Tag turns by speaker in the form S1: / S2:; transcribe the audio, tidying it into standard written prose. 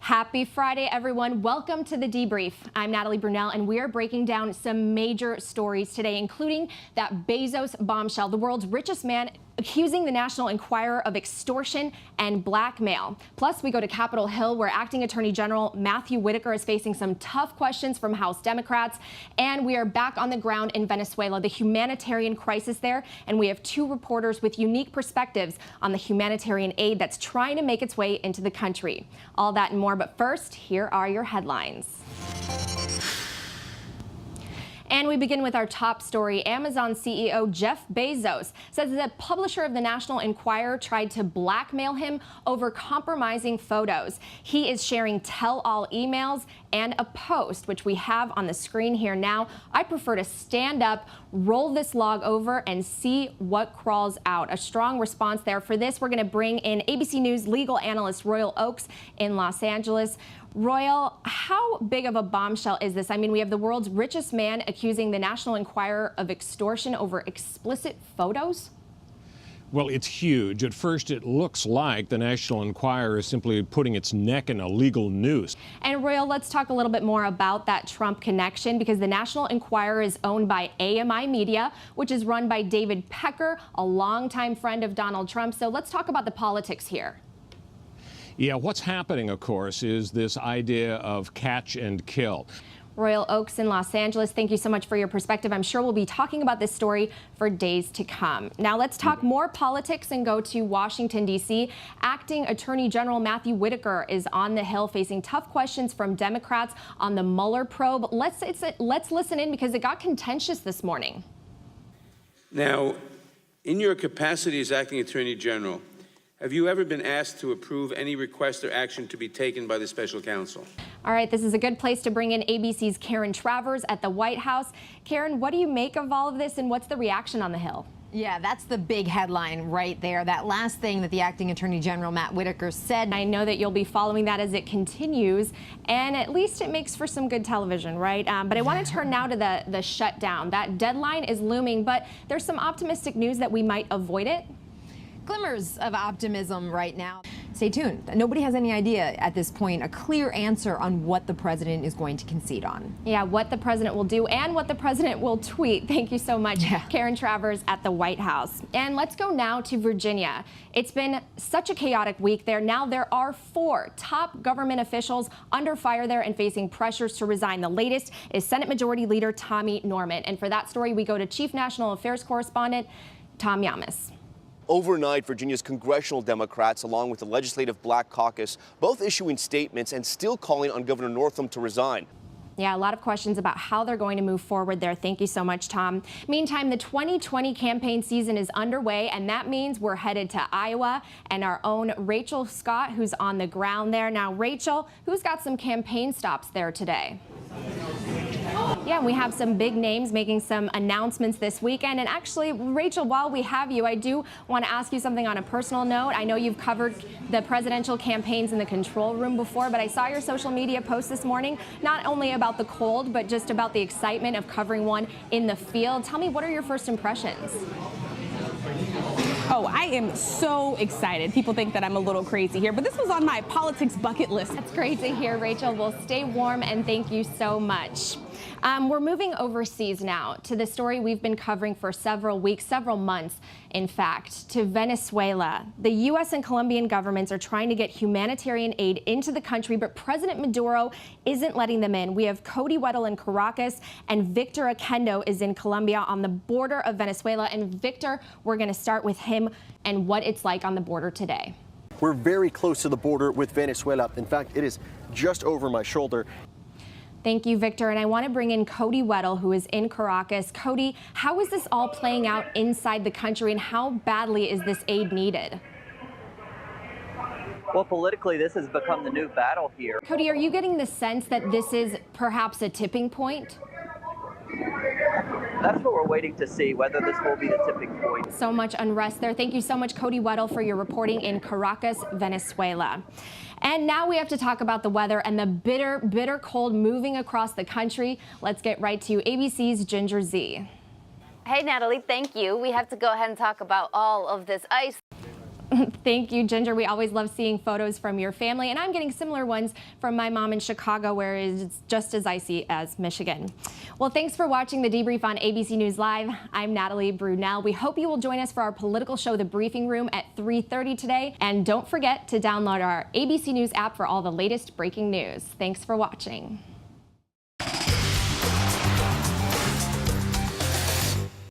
S1: Happy Friday, everyone. Welcome to the Debrief. I'm Natalie Brunell, and we are breaking down some major stories today, including that Bezos bombshell, the world's richest man accusing the National Enquirer of extortion and blackmail. Plus, we go to Capitol Hill, where Acting Attorney General Matthew Whitaker is facing some tough questions from House Democrats. And we are back on the ground in Venezuela, the humanitarian crisis there. And we have two reporters with unique perspectives on the humanitarian aid that's trying to make its way into the country. All that and more. But first, here are your headlines. And we begin with our top story. Amazon CEO Jeff Bezos says that the publisher of the National Enquirer tried to blackmail him over compromising photos. He is sharing tell-all emails and a post, which we have on the screen here now. I prefer to stand up, roll this log over, and see what crawls out. A strong response there. For this, we're going to bring in ABC News legal analyst Royal Oakes in Los Angeles. Royal, how big of a bombshell is this? I mean, we have the world's richest man accusing the National Enquirer of extortion over explicit photos.
S2: Well, it's huge. At first, it looks like the National Enquirer is simply putting its neck in a legal noose.
S1: And Royal, let's talk a little bit more about that Trump connection, because the National Enquirer is owned by AMI Media, which is run by David Pecker, a longtime friend of Donald Trump. So let's talk about the politics here.
S2: Yeah, what's happening, of course, is this idea of catch and kill.
S1: Royal Oakes in Los Angeles, thank you so much for your perspective. I'm sure we'll be talking about this story for days to come. Now let's talk more politics and go to Washington, D.C. Acting Attorney General Matthew Whitaker is on the Hill facing tough questions from Democrats on the Mueller probe. Let's listen in, because it got contentious this morning.
S3: Now, in your capacity as Acting Attorney General, have you ever been asked to approve any request or action to be taken by the special counsel?
S1: All right, this is a good place to bring in ABC's Karen Travers at the White House. Karen, what do you make of all of this, and what's the reaction on the Hill?
S4: Yeah, that's the big headline right there. That last thing that the Acting Attorney General Matt Whitaker said.
S1: I know that you'll be following that as it continues, and at least it makes for some good television, right? But I want to turn now to the shutdown. That deadline is looming, but there's some optimistic news that we might avoid it.
S4: Glimmers of optimism right now. Stay tuned. Nobody has any idea at this point a clear answer on what the president is going to concede on.
S1: Yeah, what the president will do and what the president will tweet. Thank you so much, Karen Travers at the White House. And let's go now to Virginia. It's been such a chaotic week there. Now there are 4 top government officials under fire there and facing pressures to resign. The latest is Senate Majority Leader Tommy Norment. And for that story, we go to Chief National Affairs Correspondent Tom Yamas.
S5: Overnight, Virginia's congressional Democrats, along with the Legislative Black Caucus, both issuing statements and still calling on Governor Northam to resign.
S1: Yeah, a lot of questions about how they're going to move forward there. Thank you so much, Tom. Meantime, the 2020 campaign season is underway, and that means we're headed to Iowa, and our own Rachel Scott, who's on the ground there. Now, Rachel, who's got some campaign stops there today? Yeah, we have some big names making some announcements this weekend. And actually, Rachel, while we have you, I do want to ask you something on a personal note. I know you've covered the presidential campaigns in the control room before, but I saw your social media post this morning, not only about the cold, but just about the excitement of covering one in the field. Tell me, what are your first impressions?
S6: Oh, I am so excited. People think that I'm a little crazy here, but this was on my politics bucket list.
S1: That's great to hear, Rachel. Well, stay warm, and thank you so much. We're moving overseas now to the story we've been covering for several weeks, several months, in fact, to Venezuela. The U.S. and Colombian governments are trying to get humanitarian aid into the country, but President Maduro isn't letting them in. We have Cody Weddle in Caracas, and Victor Oquendo is in Colombia on the border of Venezuela. And Victor, we're going to start with him and what it's like on the border today.
S7: We're very close to the border with Venezuela. In fact, it is just over my shoulder.
S1: Thank you, Victor. And I want to bring in Cody Weddle, who is in Caracas. Cody, how is this all playing out inside the country, and how badly is this aid needed?
S8: Well, politically, this has become the new battle here.
S1: Cody, are you getting the sense that this is perhaps a tipping point?
S8: That's what we're waiting to see, whether this will be the tipping point.
S1: So much unrest there. Thank you so much, Cody Weddle, for your reporting in Caracas, Venezuela. And now we have to talk about the weather and the bitter, bitter cold moving across the country. Let's get right to ABC's Ginger Z.
S9: Hey, Natalie, thank you. We have to go ahead and talk about all of this ice.
S1: Thank you, Ginger. We always love seeing photos from your family, and I'm getting similar ones from my mom in Chicago, where it's just as icy as Michigan. Well, thanks for watching the Debrief on ABC News Live. I'm Natalie Brunell. We hope you will join us for our political show, The Briefing Room, at 3:30 today. And don't forget to download our ABC News app for all the latest breaking news. Thanks for watching.